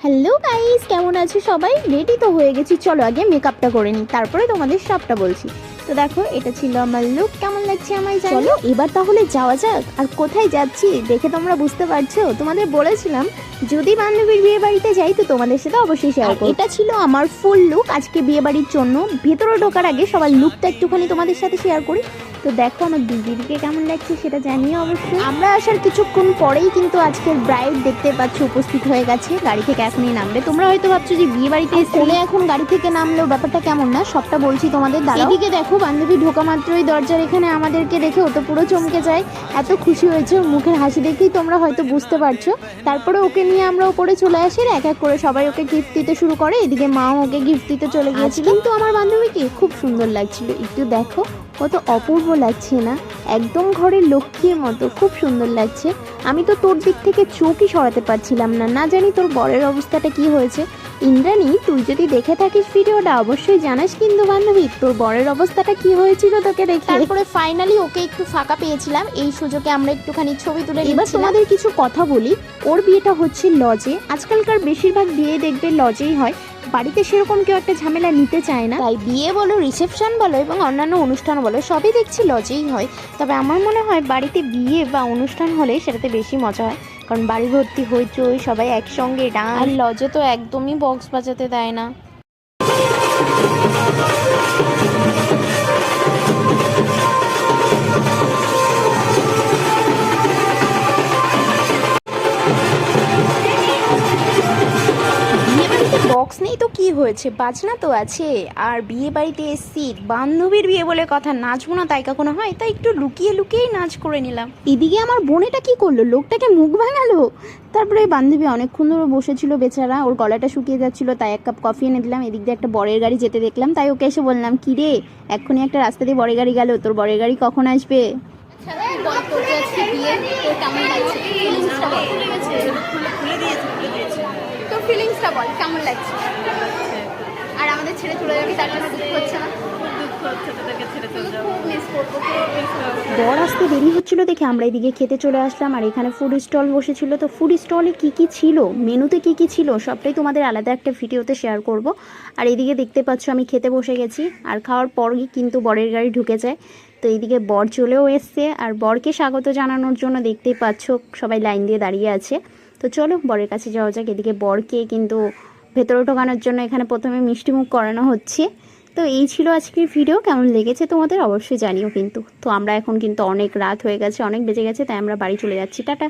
Hello guys, কেমন আছো সবাই? রেডি তো হয়ে গেছি, চলো আগে মেকআপটা করে নিই, তারপরে তোমাদের সবটা বলছি। তো দেখো, এটা ছিল আমার লুক। কেমন লাগছে আমায় জানো? চলো এবার তাহলে যাওয়া যাক। আর কোথায় যাচ্ছি দেখে তোমরা বুঝতে পারছো। তোমাদের বলেছিলাম যদি বান্ধবীর বিয়ে বাড়িতে যাই তো তোমাদের সাথে অবশ্যই শেয়ার করব। এটা ছিল আমার ফুল লুক আজকে বিয়ে বাড়ির জন্য। ভেতরে ঢোকার আগে সবার লুকটা একটুখানি তোমাদের সাথে শেয়ার করি। তো দেখো আমার দিদিকে কেমন লাগছে সেটা জানিয়ে অবশ্যই। আমরা আসার কিছুক্ষণ পরেই কিন্তু আজকের ব্রাইড দেখতে পাচ্ছ উপস্থিত হয়ে গেছে। গাড়ি থেকে এখনই নামবে। তোমরা হয়তো ভাবছো যে বিয়ে বাড়িতে ছেলে এখন গাড়ি থেকে নামলো, ব্যাপারটা কেমন না সবটা বলছি তোমাদের। এদিকে দেখো বান্ধবী ঢোকা মাত্রই দরজার এখানে আমাদেরকে দেখে ও তো পুরো চমকে যায়। এত খুশি হয়েছে, ওর মুখের হাসি দেখেই তোমরা হয়তো বুঝতে পারছো। তারপরে ওকে নিয়ে আমরা উপরে চলে আসি, এক এক করে সবাই ওকে গিফট দিতে শুরু করে। এদিকে মাও ওকে গিফট দিতে চলে গিয়েছিল। কিন্তু আমার বান্ধবীকে খুব সুন্দর লাগছিল, একটু দেখো কত অপূর্ব লাগছে না? একদম ঘরের লক্ষ্মীর মতো, খুব সুন্দর লাগছে। আমি তো তোর দিক থেকে চোখই সরাতে পারছিলাম না। না জানি তোর বরের অবস্থাটা কি হয়েছে। ইন্দ্রাণী, তুই যদি দেখে থাকিস ভিডিওটা অবশ্যই জানাস কিন্তু বান্ধবী তোর বরের অবস্থাটা কি হয়েছিল তোকে দেখে। তারপরে ফাইনালি ওকে একটু ফাঁকা পেয়েছিলাম, এই সুযোগে আমরা একটুখানি ছবি তুলে নিচ্ছিলাম। এবার তোমাদের কিছু কথা বলি। ওর বিয়েটা হচ্ছে লজে। আজকালকার বেশিরভাগ বিয়ে দেখবে লজেই হয়। বাড়িতে সেরকম কেউ একটা ঝামেলা নিতে চায় না, তাই বিয়ে বলো, রিসেপশন বলো এবং অন্যান্য অনুষ্ঠান বলো সবই দেখছি লজেই হয়। তবে আমার মনে হয় বাড়িতে বিয়ে বা অনুষ্ঠান হলে সেটাতে বেশি মজা হয়, কারণ বাড়ি ভর্তি হইচই, সবাই একসঙ্গে ডান্স। আর লজে তো একদমই বক্স বাজাতে দেয় না। বক্স নেই তো কি হয়েছে, বাজনা তো আছে। আর বিয়ে বাড়িতে এসছি, বান্ধবীর বিয়ে বলে কথা, নাচবো না তাই কখনো হয়? তাই একটু লুকিয়ে লুকিয়েই নাচ করে নিলাম। এদিকে আমার বোনেটা কি করলো, লোকটাকে মুখ ভাঙালো। তারপরে বান্ধবী অনেকক্ষণ ধরে বসেছিল বেচারা, ওর গলাটা শুকিয়ে যাচ্ছিল, তাই এক কাপ কফি এনে দিলাম। এদিক দিয়ে একটা বরের গাড়ি যেতে দেখলাম, তাই ওকে এসে বললাম, কি রে এক্ষুনি একটা রাস্তা দিয়ে বরের গাড়ি গেল, তোর বরের গাড়ি কখন আসবে? ফিলিংসটা বল, কেমন লাগছে? আর আমাদের ছেড়ে চলে যাবি, তার জন্য দুঃখ হচ্ছে না? বর আসতে দেরি হচ্ছিল দেখে আমরা এদিকে খেতে চলে আসলাম। আর এখানে ফুড স্টল বসেছিল। তো ফুড স্টলে কি কি ছিল, মেনুতে কি কি ছিল সবটাই তোমাদের আলাদা একটা ভিডিওতে শেয়ার করব। আর এদিকে দেখতে পাচ্ছ আমি খেতে বসে গেছি। আর খাওয়ার পরই কিন্তু বরের গাড়ি ঢুকে যায়। তো এইদিকে বর চলেও এসছে, আর বরকে স্বাগত জানানোর জন্য দেখতেই পাচ্ছ সবাই লাইন দিয়ে দাঁড়িয়ে আছে। তো চলো বরের কাছে যাওয়া যাক। এদিকে বরকে কিন্তু ভেতরে ঢোকানোর জন্য এখানে প্রথমে মিষ্টিমুখ করানো হচ্ছে। তো এই ছিল আজকের ভিডিও। কেমন লেগেছে তোমাদের অবশ্যই জানিও কিন্তু। তো আমরা এখন কিন্তু অনেক রাত হয়ে গেছে, অনেক বেজে গেছে, তাই আমরা বাড়ি চলে যাচ্ছি। টাটা।